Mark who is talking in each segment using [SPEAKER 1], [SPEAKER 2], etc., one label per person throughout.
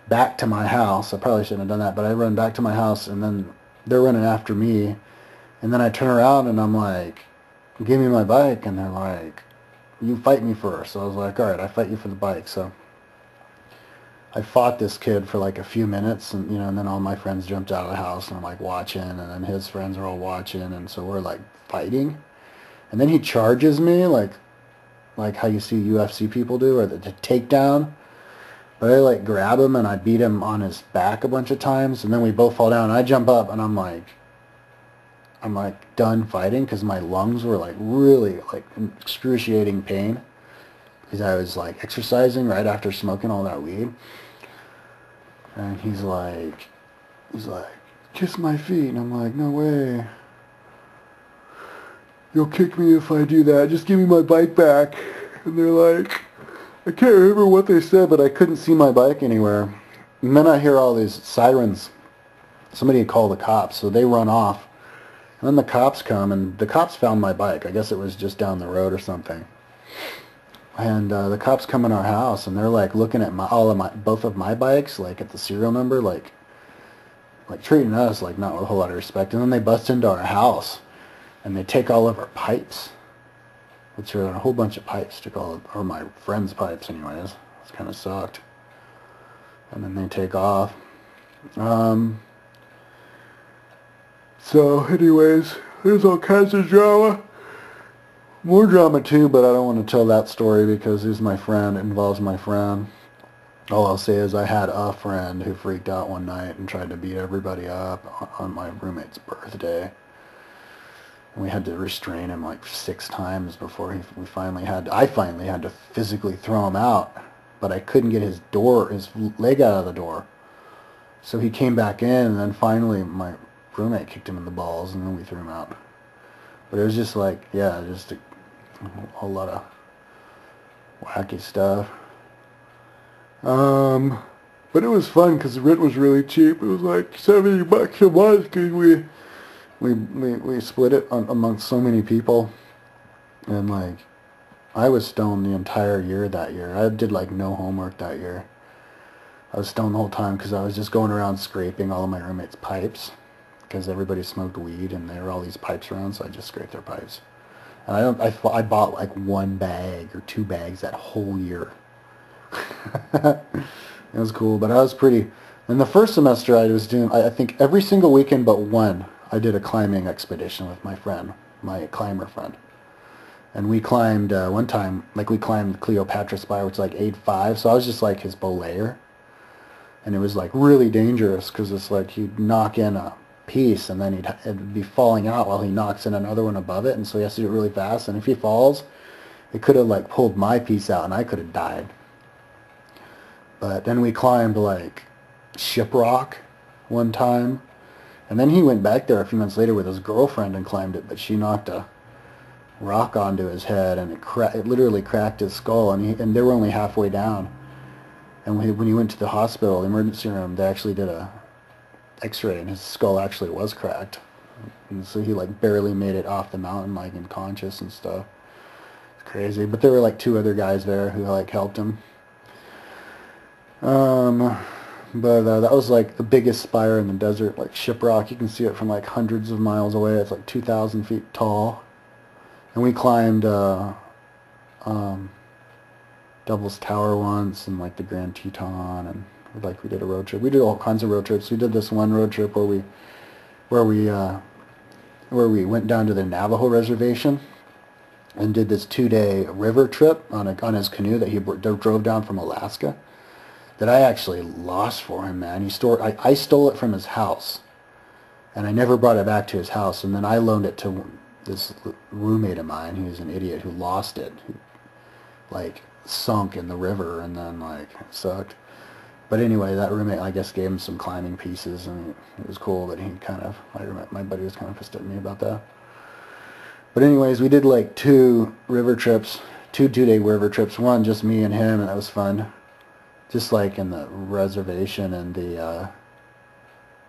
[SPEAKER 1] back to my house. I probably shouldn't have done that, but I run back to my house, and then they're running after me. And then I turn around, and I'm like, give me my bike. And they're like, you fight me first. So I was like, all right, I fight you for the bike. So I fought this kid for like a few minutes, and and then all my friends jumped out of the house, and I'm like watching, and then his friends are all watching, and so we're like fighting. And then he charges me like how you see UFC people do, or the takedown. But I like grab him and I beat him on his back a bunch of times, and then we both fall down. And I jump up and I'm like done fighting because my lungs were like really like in excruciating pain because I was like exercising right after smoking all that weed. And he's like, kiss my feet, and I'm like, no way. You'll kick me if I do that. Just give me my bike back. And they're like, I can't remember what they said, but I couldn't see my bike anywhere. And then I hear all these sirens. Somebody had called the cops, so they run off. And then the cops come, and the cops found my bike. I guess it was just down the road or something. And the cops come in our house, and they're like looking at both of my bikes, like at the serial number, like treating us like not with a whole lot of respect. And then they bust into our house, and they take all of our pipes, which are a whole bunch of pipes, or my friend's pipes anyways. It's kind of sucked. And then they take off. So anyways, there's all kinds of drama. More drama too, but I don't want to tell that story because he's my friend. It involves my friend. All I'll say is I had a friend who freaked out one night and tried to beat everybody up on my roommate's birthday. And we had to restrain him like 6 times before I finally had to physically throw him out. But I couldn't get his leg out of the door. So he came back in, and then finally my roommate kicked him in the balls, and then we threw him out. But it was just like, yeah, just a whole lot of wacky stuff. But it was fun because the rent was really cheap. It was like $70 a month because we split it amongst so many people. And like, I was stoned the entire year that year. I did like no homework that year. I was stoned the whole time because I was just going around scraping all of my roommates' pipes because everybody smoked weed and there were all these pipes around, so I just scraped their pipes. And I bought like 1 bag or 2 bags that whole year. It was cool, but I was pretty... In the first semester I was doing, I think every single weekend but one, I did a climbing expedition with my friend, my climber friend. And we climbed, one time, like we climbed Cleopatra Spire, which is like 8.5, so I was just like his belayer. And it was like really dangerous because it's like he'd knock in a piece and then it'd be falling out while he knocks in another one above it, and so he has to do it really fast. And if he falls, it could have like pulled my piece out and I could have died. But then we climbed like Shiprock one time, and then he went back there a few months later with his girlfriend and climbed it, but she knocked a rock onto his head and it literally cracked his skull, and they were only halfway down. And when he went to the hospital, the emergency room, they actually did a x-ray, and his skull actually was cracked. And so he like barely made it off the mountain, like unconscious and stuff. It's crazy. But there were like 2 other guys there who like helped him. But that was like the biggest spire in the desert, like Shiprock. You can see it from like hundreds of miles away. It's like 2,000 feet tall. And we climbed Devil's Tower once, and like the Grand Teton, and like we did a road trip. We did all kinds of road trips. We did this one road trip where we went down to the Navajo reservation and did this 2-day river trip on his canoe that he drove down from Alaska. That I actually lost for him, man. I stole it from his house, and I never brought it back to his house. And then I loaned it to this roommate of mine who's an idiot who lost it, who like sunk in the river, and then like it sucked. But anyway, that roommate, I guess, gave him some climbing pieces, and it was cool. But my buddy was kind of pissed at me about that. But anyways, we did like 2 river trips, 2-day river trips. One just me and him, and that was fun. Just like in the reservation and there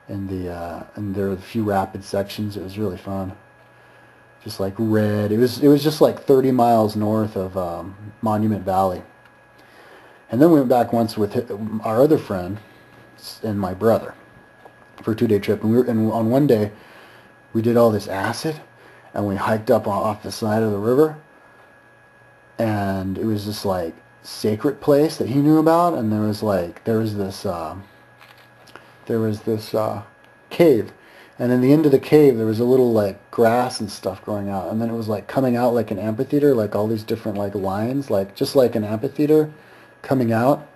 [SPEAKER 1] were a few rapid sections. It was really fun. Just like red. It was just like 30 miles north of Monument Valley. And then we went back once with our other friend, and my brother for a 2-day trip. And on one day, we did all this acid, and we hiked up off the side of the river, and it was this like sacred place that he knew about, and there was this cave, and in the end of the cave there was a little like grass and stuff growing out, and then it was like coming out like an amphitheater, like all these different like lines, like just like an amphitheater coming out,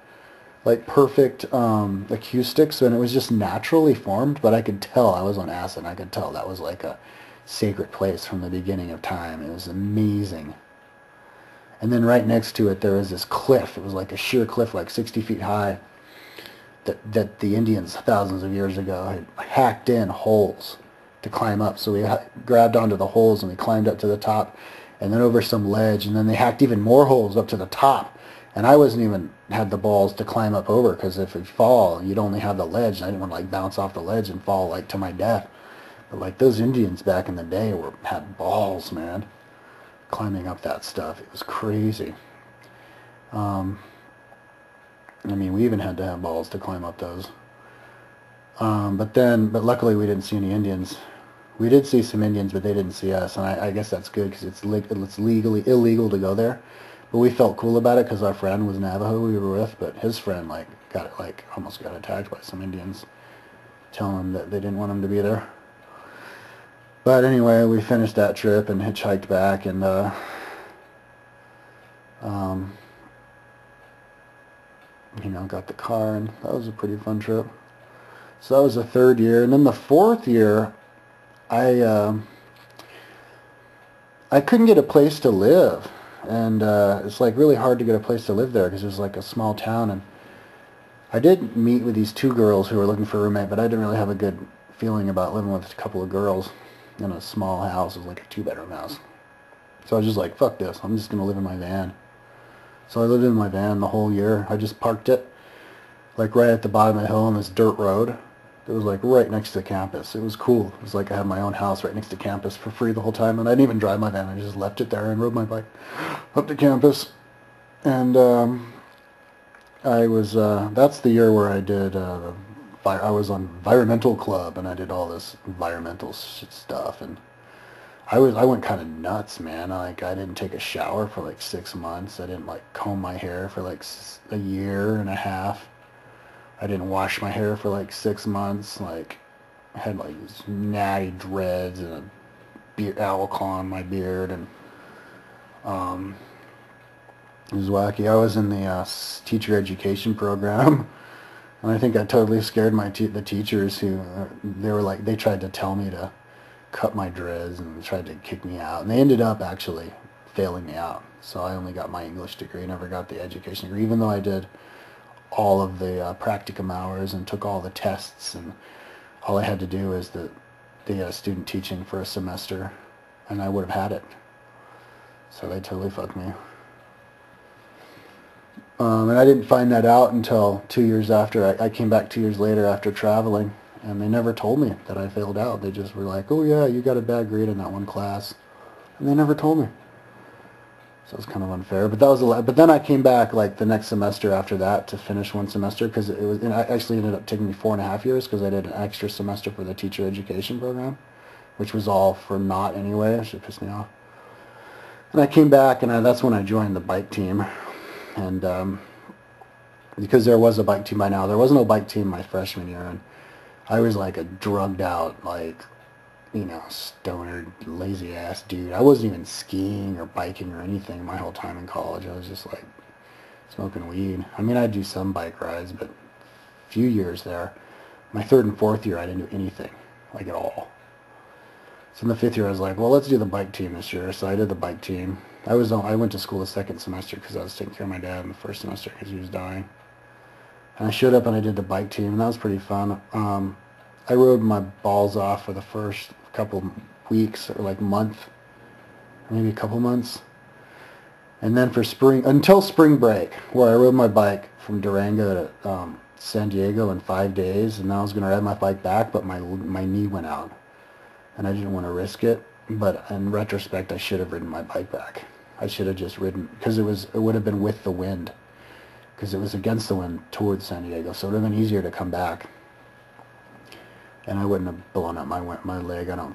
[SPEAKER 1] like perfect acoustics, and it was just naturally formed. But I could tell I was on acid, and I could tell that was like a sacred place from the beginning of time. It was amazing. And then right next to it there was this cliff. It was like a sheer cliff, like 60 feet high, that the Indians thousands of years ago had hacked in holes to climb up. So we grabbed onto the holes and we climbed up to the top, and then over some ledge, and then they hacked even more holes up to the top. And I wasn't even had the balls to climb up over, because if you fall, you'd only have the ledge, and I didn't want to like bounce off the ledge and fall like to my death. But like those Indians back in the day had balls, man, climbing up that stuff. It was crazy. I mean, we even had to have balls to climb up those. But luckily we didn't see any Indians. We did see some Indians, but they didn't see us, and I guess that's good, because it's legally illegal to go there. But we felt cool about it because our friend was Navajo we were with, but his friend almost got attacked by some Indians, telling him that they didn't want him to be there. But anyway, we finished that trip and hitchhiked back, and got the car, and that was a pretty fun trip. So that was the 3rd year, and then the 4th year, I couldn't get a place to live, and it's like really hard to get a place to live there because it was like a small town. And I did meet with these 2 girls who were looking for a roommate, but I didn't really have a good feeling about living with a couple of girls in a small house. It was like a 2-bedroom house. So I was just like, fuck this, I'm just gonna live in my van. So I lived in my van the whole year. I just parked it like right at the bottom of the hill on this dirt road. It was like right next to the campus. It was cool. It was like I had my own house right next to campus for free the whole time, and I didn't even drive my van. I just left it there and rode my bike up to campus. And that's the year where I did I was on environmental club, and I did all this environmental stuff, and I went kind of nuts, man. I didn't take a shower for like 6 months. I didn't like comb my hair for like a year and a half. I didn't wash my hair for like 6 months. Like, I had like these natty dreads and a alcohol on my beard, and it was wacky. I was in the teacher education program, and I think I totally scared the teachers who they tried to tell me to cut my dreads and tried to kick me out, and they ended up actually failing me out. So I only got my English degree, never got the education degree, even though I did all of the practicum hours and took all the tests, and all I had to do is the student teaching for a semester, and I would have had it. So they totally fucked me. And I didn't find that out until 2 years after. I came back 2 years later after traveling, and they never told me that I failed out. They just were like, oh yeah, you got a bad grade in that one class. And they never told me. So it was kind of unfair. But that was but then I came back like the next semester after that to finish one semester, because it actually ended up taking me 4.5 years, because I did an extra semester for the teacher education program, which was all for naught anyway. It should piss me off. And I came back, and that's when I joined the bike team. And because there was a bike team by now, there was no bike team my freshman year, and I was like a drugged out, like, stoner, lazy ass dude. I wasn't even skiing or biking or anything my whole time in college. I was just like smoking weed. I mean, I'd do some bike rides, but a few years there, my 3rd and 4th year, I didn't do anything, like at all. So in the 5th year, I was like, well, let's do the bike team this year. So I did the bike team. I went to school the 2nd semester because I was taking care of my dad in the 1st semester because he was dying. And I showed up and I did the bike team, and that was pretty fun. I rode my balls off for the first couple weeks, or like month, maybe a couple months. And then until spring break, where I rode my bike from Durango to San Diego in 5 days, and I was going to ride my bike back, but my knee went out, and I didn't want to risk it. But in retrospect, I should have ridden my bike back. I should have just ridden, because it would have been with the wind, because it was against the wind towards San Diego, so it would have been easier to come back. And I wouldn't have blown up my leg, I don't